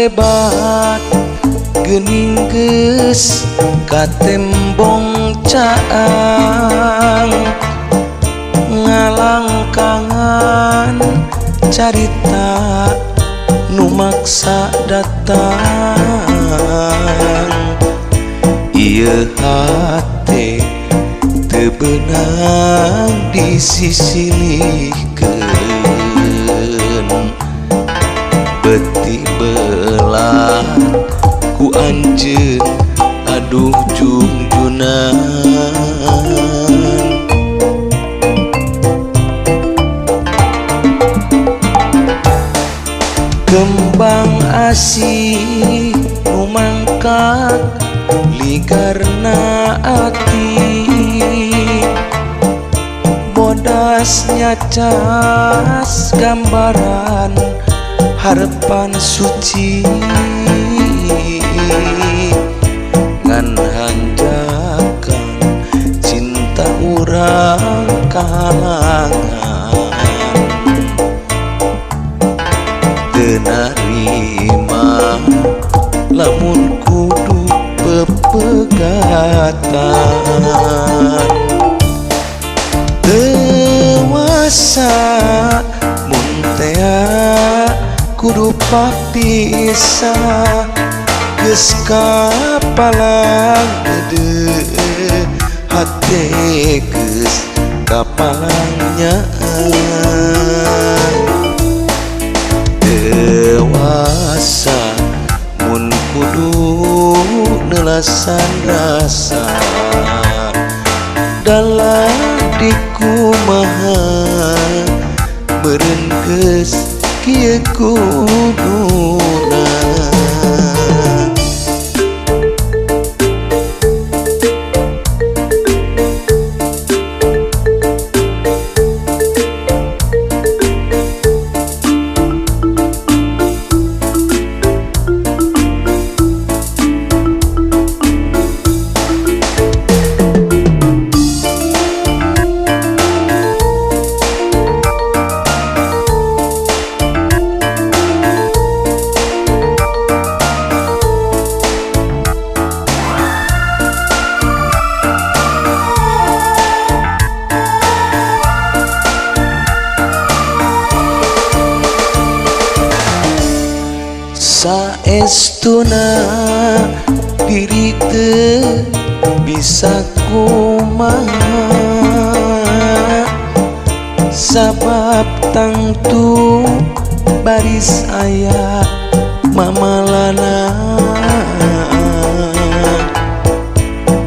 hebat geuning geus ka tembong caang ngalangkangan carita nu maksa datang ieu hate teu beunang disisilihkeun beti belah ku anjeun aduh jungjunan kembang asih nu mangkat ligarna ati bodasnya cas gambaran harapan suci ngan hanjakan cinta urang kalangan teu narima lamun kudu pepegatan dewasa mun tea kudu papisah geus kapalang gede hate geus kapalangnya dewasa mun kudu nelasan rasa dalam dikumaha meureun geus kieu kuduna saestuna diri teu bisa kumaha sabab tangtu baris aya mamalana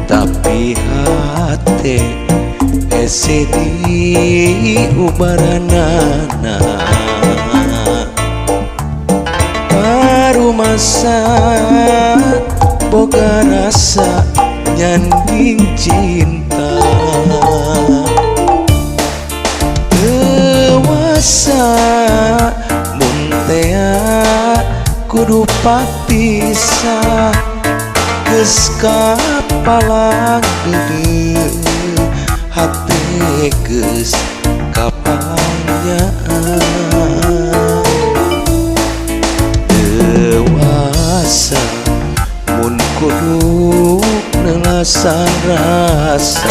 tapi hate hese di ubaranana masa boga rasa nyanding cinta dewasa mun tea kudu papisah geus kapalang gede hate geus kapalangnya dewasa mun kudu nelasan rasa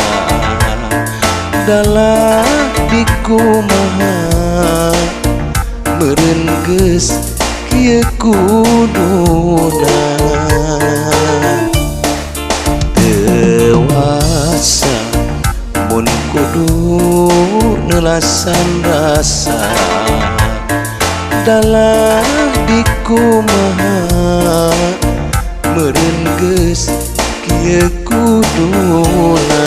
dalam dikumaha meureun geus kieu kuduna dewasa mun kudu nelasan rasa dalam dikumaha meureun geus kieu kuduna